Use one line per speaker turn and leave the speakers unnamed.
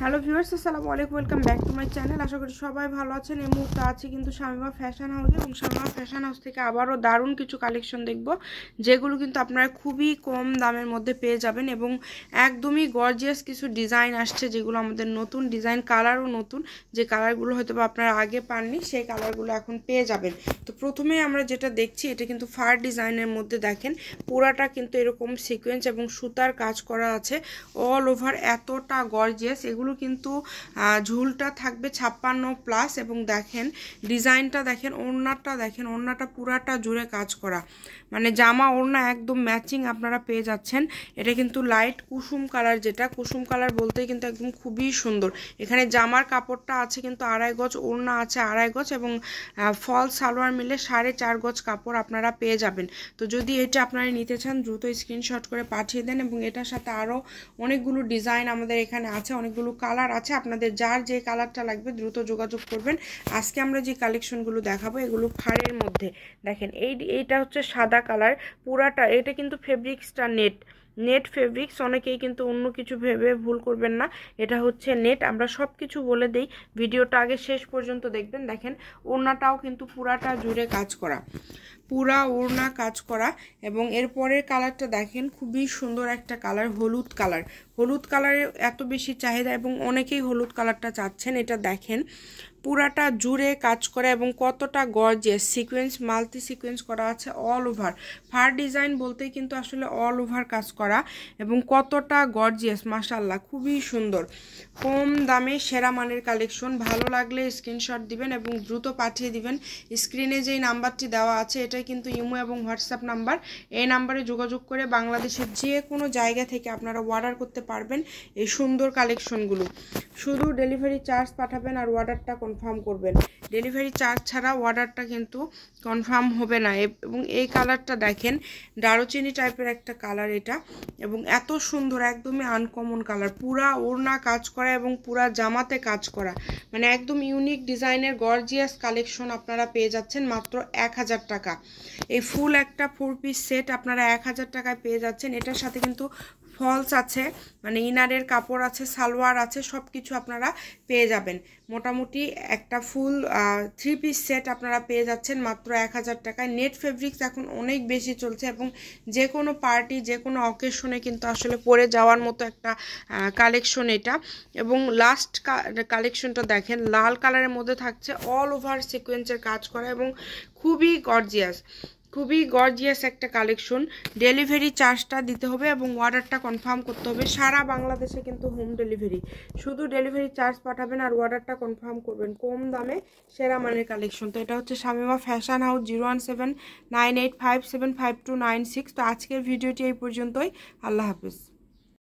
Hello viewers, আসসালামু আলাইকুম। Welcome back to my channel. আশা করি সবাই ভালো আছেন। এই মুহূর্তে আছি কিন্তু শামিমা ফ্যাশন হাউসে, এবং শামিমা ফ্যাশন হাউস থেকে আবারও দারুণ কিছু কালেকশন দেখব, যেগুলো কিন্তু আপনারা খুবই কম দামের মধ্যে পেয়ে যাবেন এবং একদমই গর্জিয়াস কিছু ডিজাইন আসছে, যেগুলো আমাদের নতুন ডিজাইন, কালারও নতুন। যে কালারগুলো হয়তো বা আপনারা আগে পাননি, সেই কালারগুলো এখন পেয়ে যাবেন। তো প্রথমে আমরা যেটা দেখছি, এটা কিন্তু ফার ডিজাইনের মধ্যে দেখেন, পুরাটা কিন্তু এরকম সিকোয়েন্স এবং সুতার কাজ করা আছে অল ওভার, এতটা গর্জিয়াস। এগুলো কিন্তু ঝুলটা থাকবে 56+ এবং দেখেন ডিজাইনটা দেখেন, ওড়নাটা দেখেন, ওড়নাটা পুরাটা জুড়ে কাজ করা, মানে জামা ওড়না একদম ম্যাচিং আপনারা পেয়ে যাচ্ছেন। এটা কিন্তু লাইট কুসুম কালার, যেটা কুসুম কালার বলতেই কিন্তু একদম খুবই সুন্দর। এখানে জামার কাপড়টা আছে কিন্তু 2.5 গজ, ওড়না আছে 2.5 গজ এবং ফল সালোয়ার মিলে 4.5 গজ কাপড় আপনারা পেয়ে যাবেন। তো যদি এটা আপনারা নিতে চান, দ্রুত স্ক্রিনশট করে পাঠিয়ে দেন। এবং এটার সাথে আরও অনেকগুলো ডিজাইন আমাদের এখানে আছে, অনেকগুলো কালার আছে। আপনাদের যার যে কালারটা লাগবে দ্রুত যোগাযোগ করবেন। আজকে আমরা যে কালেকশনগুলো দেখাবো, এগুলো ফারের মধ্যে দেখেন। এইটা হচ্ছে সাদা কালার পুরাটা। এটা কিন্তু ফেব্রিক্সটা নেট ফেব্রিক্স, অনেকেই কিন্তু অন্য কিছু ভেবে ভুল করবেন না, এটা হচ্ছে নেট। আমরা সব কিছু বলে দেই, ভিডিওটা আগে শেষ পর্যন্ত দেখবেন। দেখেন ওড়নাটাও কিন্তু পুরাটা জুড়ে কাজ করা, পুরা ওড়না কাজ করা। এবং এরপরের কালারটা দেখেন, খুবই সুন্দর একটা কালার, হলুদ কালার। হলুদ কালারের এত বেশি চাহিদা এবং অনেকেই হলুদ কালারটা চাচ্ছেন। এটা দেখেন পুরাটা জুড়ে কাজ করা এবং কতটা গর্জিয়াস, সিকোয়েন্স মাল্টি সিকোয়েন্স করা আছে অল ওভার। ফার ডিজাইন বলতেই কিন্তু আসলে অল ওভার কাজ করা, এবং কতটা গর্জিয়াস, মাশাআল্লাহ, খুবই সুন্দর। কম দামে সেরা মানের কালেকশন। ভালো লাগলে স্ক্রিনশট দিবেন এবং দ্রুত পাঠিয়ে দিবেন। স্ক্রিনে যেই নাম্বারটি দেওয়া আছে, এটাই কিন্তু ইমো এবং হোয়াটসঅ্যাপ নাম্বার। এই নাম্বারে যোগাযোগ করে বাংলাদেশের যে কোনো জায়গা থেকে আপনারা অর্ডার করতে পারবেন এই সুন্দর কালেকশনগুলো। শুধু ডেলিভারি চার্জ পাঠাবেন আর অর্ডারটা কনফার্ম করবেন। ডেলিভারি চার্জ ছাড়া অর্ডারটা কিন্তু কনফার্ম হবে না। এবং এই কালারটা দেখেন, দারুচিনি টাইপের একটা কালার এটা, এবং এত সুন্দর, একদমই আনকমন কালার। পুরা ওড়না কাজ করা এবং পুরা জামাতে কাজ করা, মানে একদম ইউনিক ডিজাইনের গর্জিয়াস কালেকশন আপনারা পেয়ে যাচ্ছেন মাত্র 1000 টাকা। এই ফুল একটা 4 পিস সেট আপনারা 1000 টাকায় পেয়ে যাচ্ছেন। এটার সাথে কিন্তু ফলস আছে, মানে ইনারের কাপড় আছে, সালোয়ার আছে, সব কিছু আপনারা পেয়ে যাবেন। মোটামুটি একটা ফুল 3 পিস সেট আপনারা পেয়ে যাচ্ছেন মাত্র 1000 টাকায়। নেট ফেব্রিক্স এখন অনেক বেশি চলছে এবং যে কোনো পার্টি, যে কোনো অকেশনে কিন্তু আসলে পরে যাওয়ার মতো একটা কালেকশন এটা। এবং লাস্ট কালেকশনটা দেখেন, লাল কালারের মধ্যে থাকছে অল ওভার সিকোয়েন্সের কাজ করা এবং খুবই গর্জিয়াস, খুবই গর্জিয়াস একটা কালেকশন। ডেলিভারি চার্জটা দিতে হবে এবং অর্ডারটা কনফার্ম করতে হবে। সারা বাংলাদেশে কিন্তু হোম ডেলিভারি, শুধু ডেলিভারি চার্জ পাঠাবেন আর অর্ডারটা কনফার্ম করবেন। কম দামে সেরা মানের কালেকশন। তো এটা হচ্ছে শামিমা ফ্যাশন হাউস, 01798575296। তো আজকের ভিডিওটি এই পর্যন্তই। আল্লাহ হাফিজ।